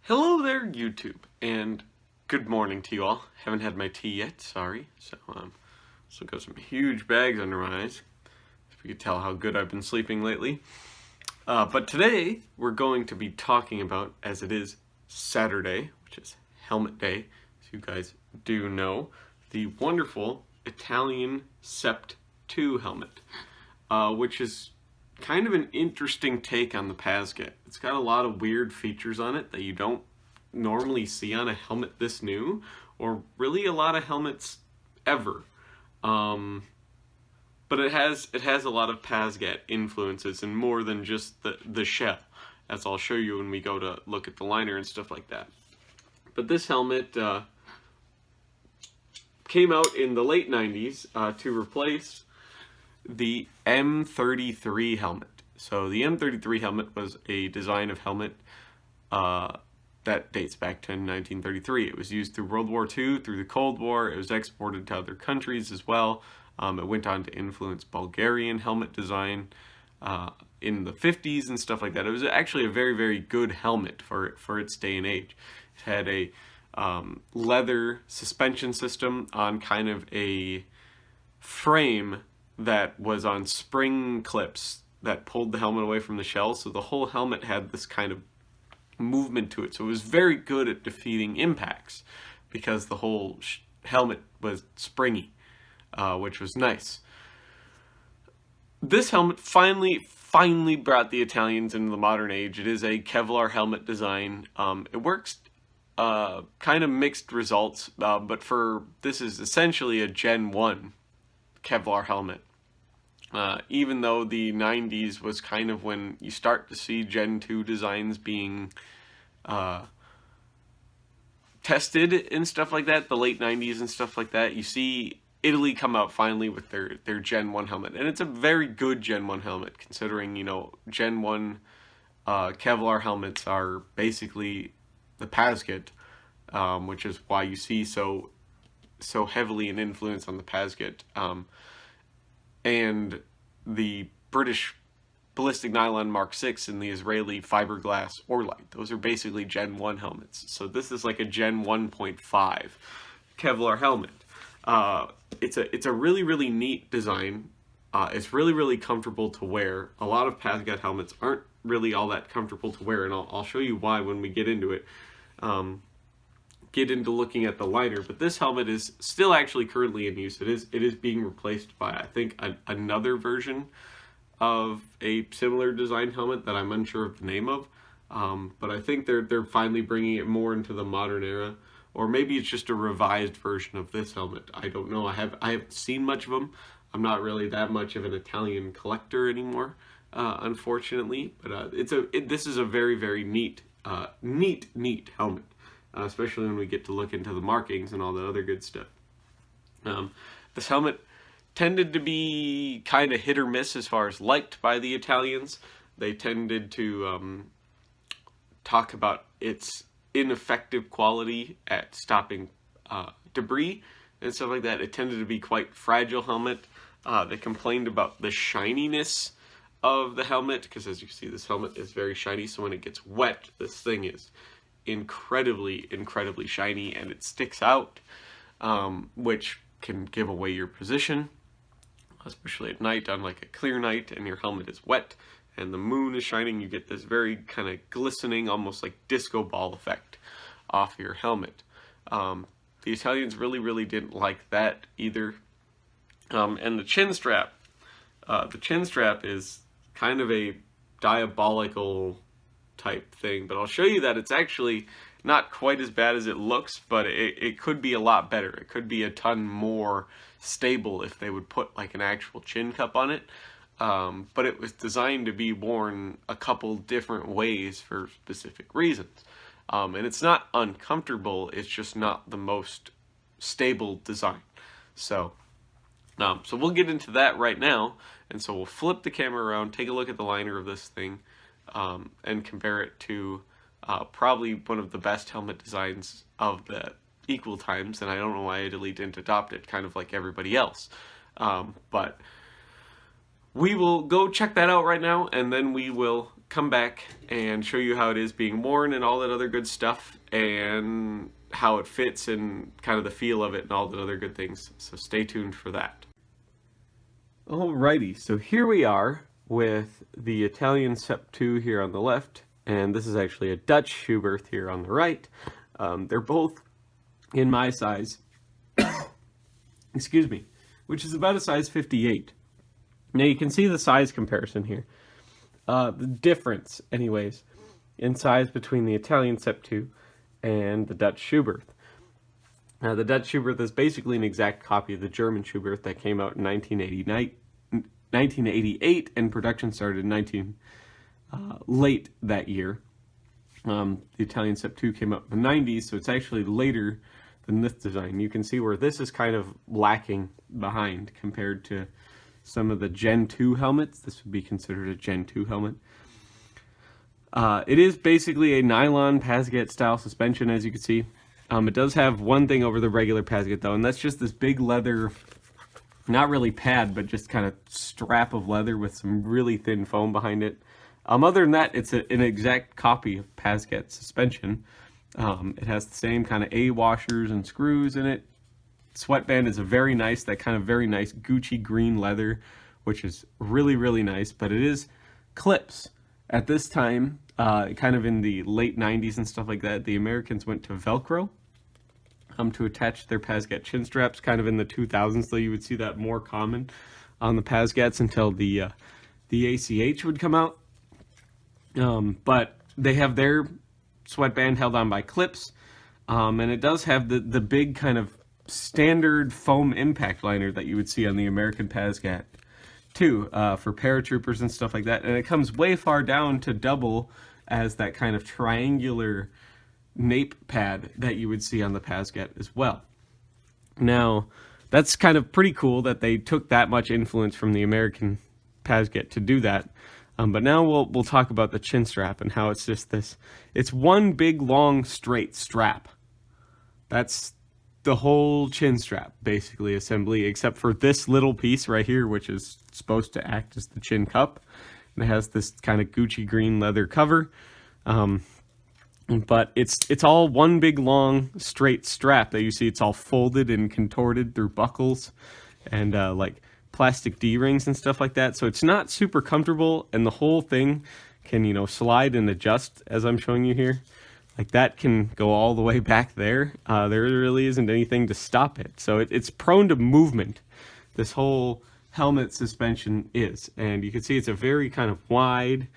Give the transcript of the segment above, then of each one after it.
Hello there, YouTube, and good morning to you all. Haven't had my tea yet, sorry. So got some huge bags under my eyes. If you could tell how good I've been sleeping lately. But today we're going to be talking about, as it is Saturday, which is Helmet Day, as you guys do know, the wonderful Italian Sept 2 helmet, which is kind of an interesting take on the Pasget. It's got a lot of weird features on it that you don't normally see on a helmet this new, or really a lot of helmets ever. But it has a lot of Pasget influences, and more than just the shell, as I'll show you when we go to look at the liner and stuff like that. But this helmet came out in the late 90s to replace the M33 helmet. So the M33 helmet was a design of helmet that dates back to 1933. It was used through World War II, through the Cold War. It was exported to other countries as well. It went on to influence Bulgarian helmet design in the 50s and stuff like that. It was actually a very, very good helmet for its day and age. It had a leather suspension system on kind of a frame that was on spring clips that pulled the helmet away from the shell, so the whole helmet had this kind of movement to it. So it was very good at defeating impacts because the whole helmet was springy, which was nice. This helmet finally brought the Italians into the modern age. It is a Kevlar helmet design. It works kind of mixed results, but this is essentially a Gen 1 Kevlar helmet. Even though the 90s was kind of when you start to see Gen 2 designs being tested and stuff like that, the late 90s and stuff like that, you see Italy come out finally with their Gen 1 helmet. And it's a very good Gen 1 helmet, considering, you know, Gen 1 Kevlar helmets are basically the Pasget, which is why you see so heavily an influence on the Pasget. And the British ballistic nylon Mark 6 and the Israeli fiberglass Orlite. Those are basically Gen 1 helmets. So this is like a Gen 1.5 Kevlar helmet. It's a really, really neat design. It's really, really comfortable to wear. A lot of Pasget helmets aren't really all that comfortable to wear, and I'll show you why when we get into it. Get into looking at the liner, but this helmet is still actually currently in use. It is being replaced by, I think, another version of a similar design helmet that I'm unsure of the name of, but I think they're finally bringing it more into the modern era, or maybe it's just a revised version of this helmet. I don't know. I haven't seen much of them. I'm not really that much of an Italian collector anymore, unfortunately. But this is a very, very neat helmet. Especially when we get to look into the markings and all the other good stuff. This helmet tended to be kind of hit or miss as far as liked by the Italians. They tended to talk about its ineffective quality at stopping debris and stuff like that. It tended to be quite fragile helmet. They complained about the shininess of the helmet, because as you see, this helmet is very shiny, so when it gets wet, this thing is incredibly shiny, and it sticks out, which can give away your position, especially at night. On like a clear night and your helmet is wet and the moon is shining, you get this very kind of glistening, almost like disco ball effect off your helmet. The Italians really didn't like that either. And the chin strap is kind of a diabolical type thing, but I'll show you that it's actually not quite as bad as it looks, but it could be a lot better. It could be a ton more stable if they would put like an actual chin cup on it, but it was designed to be worn a couple different ways for specific reasons, and it's not uncomfortable, it's just not the most stable design. So we'll get into that right now, and so we'll flip the camera around, take a look at the liner of this thing, and compare it to probably one of the best helmet designs of the equal times, and I don't know why Italy didn't adopt it, kind of like everybody else. But we will go check that out right now, and then we will come back and show you how it is being worn and all that other good stuff, and how it fits and kind of the feel of it and all the other good things. So stay tuned for that. Alrighty, so here we are with the Italian Sept 2 here on the left, and this is actually a Dutch Schuberth here on the right. They're both in my size, excuse me, which is about a size 58. Now you can see the size comparison here. The difference, anyways, in size between the Italian Sept 2 and the Dutch Schuberth. Now, the Dutch Schuberth is basically an exact copy of the German Schuberth that came out in 1988, and production started in late that year. The Italian Sept 2 came out in the 90s, so it's actually later than this design. You can see where this is kind of lacking behind compared to some of the Gen 2 helmets. This would be considered a Gen 2 helmet. It is basically a nylon Pasget style suspension, as you can see. It does have one thing over the regular Pasget though, and that's just this big leather, not really pad, but just kind of strap of leather with some really thin foam behind it. Other than that, it's an exact copy of Pasget suspension. It has the same kind of A washers and screws in it. Sweatband is that kind of very nice Gucci green leather, which is really, really nice, but it is clips. At this time, kind of in the late 90s and stuff like that, the Americans went to Velcro to attach their Pasget chin straps. Kind of in the 2000s, though, you would see that more common on the Pasgets until the ACH would come out. But they have their sweatband held on by clips, and it does have the big kind of standard foam impact liner that you would see on the American Pasget too, for paratroopers and stuff like that, and it comes way far down to double as that kind of triangular nape pad that you would see on the Pasget as well. Now, that's kind of pretty cool that they took that much influence from the American Pasget to do that. But now we'll talk about the chin strap and how it's just this. It's one big long straight strap. That's the whole chin strap, basically, assembly, except for this little piece right here, which is supposed to act as the chin cup. And it has this kind of Gucci green leather cover. But it's all one big long straight strap that you see. It's all folded and contorted through buckles and like plastic D-rings and stuff like that. So it's not super comfortable, and the whole thing can, slide and adjust as I'm showing you here. Like that can go all the way back there. There really isn't anything to stop it. So it's prone to movement. This whole helmet suspension is. And you can see it's a very kind of wide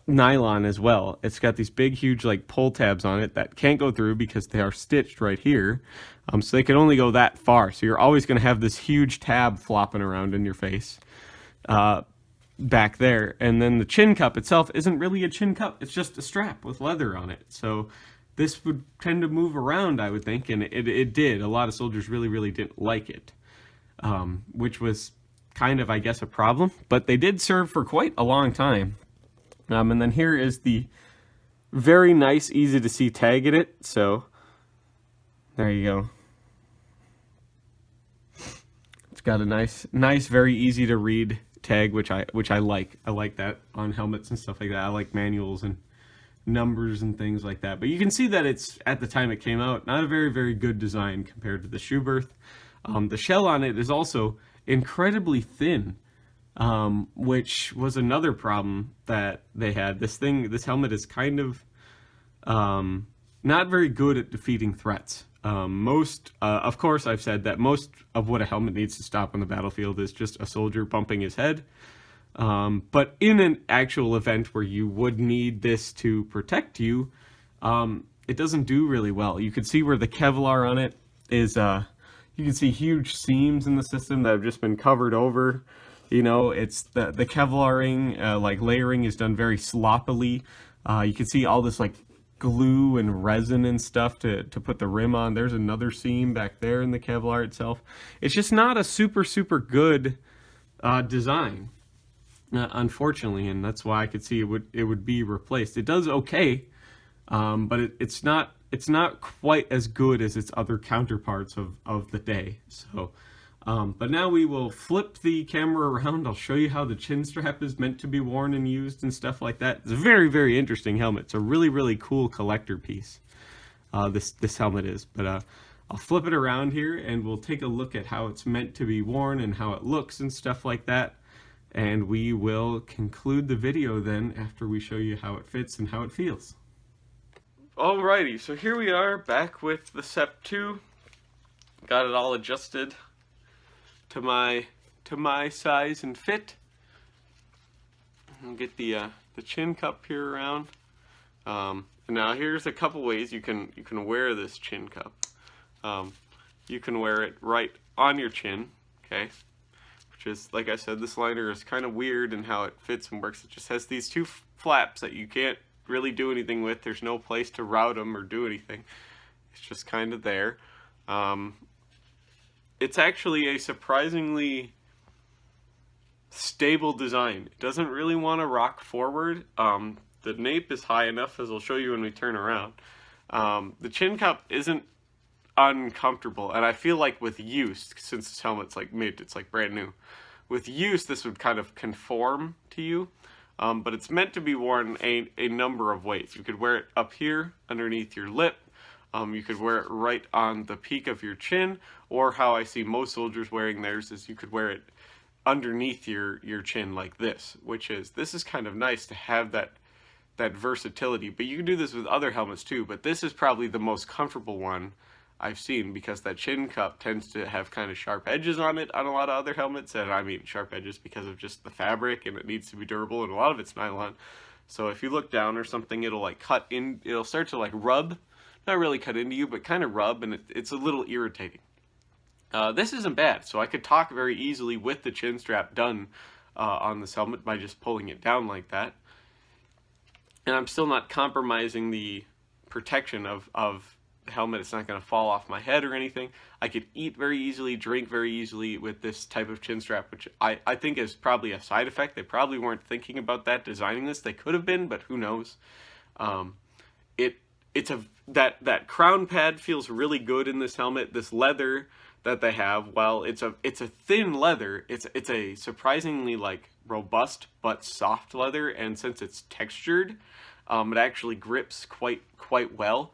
nylon as well. It's got these big, huge like pull tabs on it that can't go through because they are stitched right here. So they can only go that far. So you're always going to have this huge tab flopping around in your face. Back there. And then the chin cup itself isn't really a chin cup, it's just a strap with leather on it. So this would tend to move around, I would think, and it did. A lot of soldiers really, really didn't like it, which was kind of, I guess, a problem, but they did serve for quite a long time. And then here is the very nice, easy to see tag in it. So there you go. It's got a nice, very easy to read tag, which I like. I like that on helmets and stuff like that. I like manuals and numbers and things like that. But you can see that it's, at the time it came out, not a very, very good design compared to the Schuberth. The shell on it is also incredibly thin, which was another problem that they had. This helmet is kind of not very good at defeating threats. Of course, I've said that most of what a helmet needs to stop on the battlefield is just a soldier bumping his head. But in an actual event where you would need this to protect you, it doesn't do really well. You can see where the Kevlar on it is, you can see huge seams in the system that have just been covered over. It's the Kevlaring, like layering is done very sloppily. You can see all this like glue and resin and stuff to put the rim on. There's another seam back there in the Kevlar itself. It's just not a super good design, unfortunately, and that's why I could see it would be replaced. It does okay, but it's not quite as good as its other counterparts of the day. So But now we will flip the camera around. I'll show you how the chin strap is meant to be worn and used and stuff like that. It's a very, very interesting helmet. It's a really, really cool collector piece. This helmet is. But I'll flip it around here and we'll take a look at how it's meant to be worn and how it looks and stuff like that. And we will conclude the video then after we show you how it fits and how it feels. Alrighty, so here we are back with the Sept 2. Got it all adjusted to my size and fit. I'll get the chin cup here around. Now here's a couple ways you can wear this chin cup. You can wear it right on your chin, okay? Which is, like I said, this liner is kind of weird in how it fits and works. It just has these two flaps that you can't really do anything with. There's no place to route them or do anything. It's just kind of there. It's actually a surprisingly stable design. It doesn't really want to rock forward. The nape is high enough, as I'll show you when we turn around. The chin cup isn't uncomfortable, and I feel like with use, since this helmet's like mid, it's like brand new, with use this would kind of conform to you, but it's meant to be worn a number of ways. You could wear it up here underneath your lip. You could wear it right on the peak of your chin, or how I see most soldiers wearing theirs is you could wear it underneath your chin like this, this is kind of nice to have that versatility. But you can do this with other helmets too, but this is probably the most comfortable one I've seen, because that chin cup tends to have kind of sharp edges on it on a lot of other helmets, and I mean sharp edges because of just the fabric, and it needs to be durable, and a lot of it's nylon. So if you look down or something, it'll like cut in, it'll start to like rub. Not really cut into you, but kind of rub, and it's a little irritating. This isn't bad, so I could talk very easily with the chin strap done on this helmet by just pulling it down like that. And I'm still not compromising the protection of the helmet. It's not going to fall off my head or anything. I could eat very easily, drink very easily with this type of chin strap, which I think is probably a side effect. They probably weren't thinking about that designing this. They could have been, but who knows. That crown pad feels really good in this helmet. This leather that they have, while it's a thin leather, it's a surprisingly like robust but soft leather, and since it's textured, it actually grips quite well.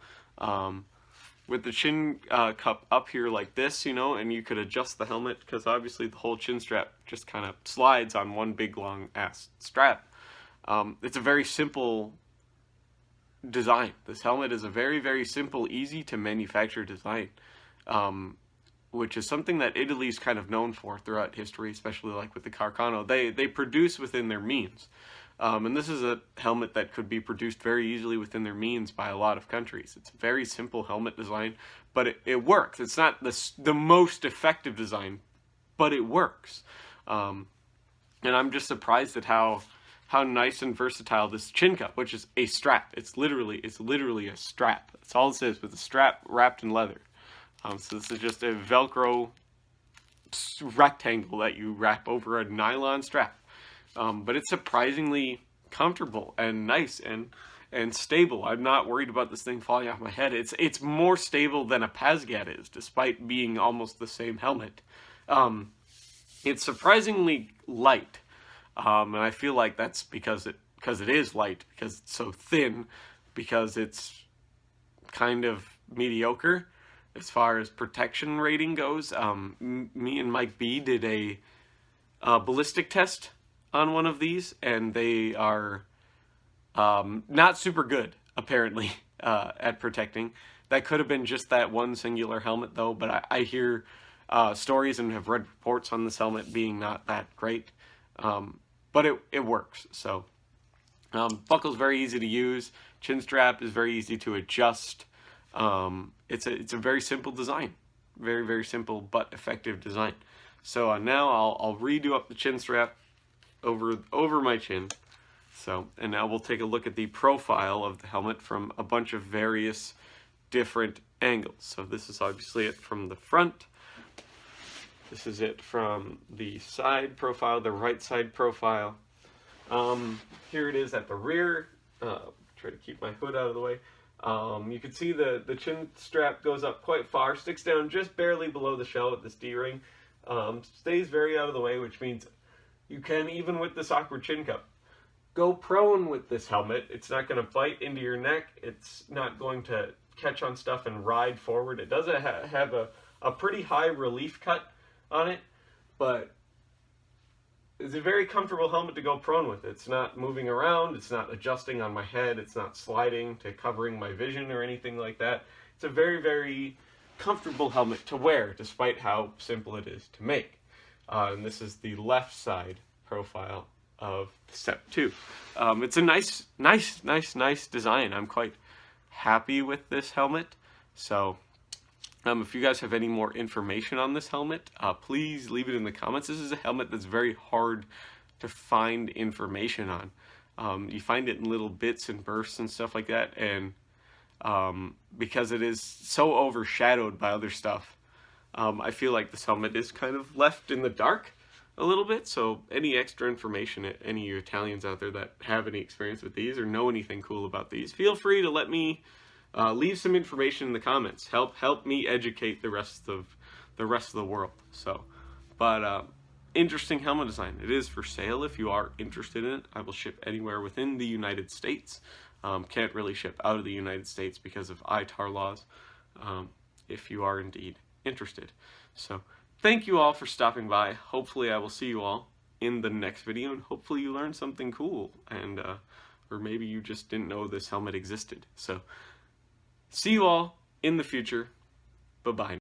With the chin cup up here like this, you know, and you could adjust the helmet, because obviously the whole chin strap just kind of slides on one big long ass strap. It's a very simple design. This helmet is a very, very simple, easy to manufacture design, which is something that Italy's kind of known for throughout history, especially like with the Carcano. They produce within their means. And this is a helmet that could be produced very easily within their means by a lot of countries. It's a very simple helmet design, but it works. It's not the most effective design, but it works. And I'm just surprised at how nice and versatile this chin cup, which is a strap. It's literally a strap. That's all it is, with a strap wrapped in leather. So this is just a Velcro rectangle that you wrap over a nylon strap. But it's surprisingly comfortable and nice and stable. I'm not worried about this thing falling off my head. It's more stable than a Pazgat is, despite being almost the same helmet. It's surprisingly light. And I feel like that's because it is light, because it's so thin, because it's kind of mediocre as far as protection rating goes. Me and Mike B did a ballistic test on one of these, and they are not super good, apparently, at protecting. That could have been just that one singular helmet, though, but I hear stories and have read reports on this helmet being not that great. But it works. So buckle's very easy to use. Chin strap is very easy to adjust. It's a very simple design, very, very simple but effective design. So now I'll redo up the chin strap over my chin. So, and now we'll take a look at the profile of the helmet from a bunch of various different angles. So this is obviously it from the front. This is it from the side profile, the right side profile. Here it is at the rear. Try to keep my hood out of the way. You can see the chin strap goes up quite far, sticks down just barely below the shell with this D-ring. Stays very out of the way, which means you can, even with this awkward chin cup, go prone with this helmet. It's not going to bite into your neck. It's not going to catch on stuff and ride forward. It does have a pretty high relief cut on it, but it's a very comfortable helmet to go prone with. It's not moving around. It's not adjusting on my head. It's not sliding to covering my vision or anything like that. It's a very, very comfortable helmet to wear, despite how simple it is to make. And this is the left side profile of the Sept 2. It's a nice design. I'm quite happy with this helmet. So if you guys have any more information on this helmet, please leave it in the comments. This is a helmet that's very hard to find information on. You find it in little bits and bursts and stuff like that, and because it is so overshadowed by other stuff, I feel like this helmet is kind of left in the dark a little bit. So any extra information, any of you Italians out there that have any experience with these or know anything cool about these, feel free to let me leave some information in the comments. Help me educate the rest of the world. So, but interesting helmet design. It is for sale if you are interested in it. I will ship anywhere within the United States. Can't really ship out of the United States because of ITAR laws, if you are indeed interested. So thank you all for stopping by. Hopefully I will see you all in the next video, and hopefully you learned something cool, and or maybe you just didn't know this helmet existed. So see you all in the future. Bye-bye.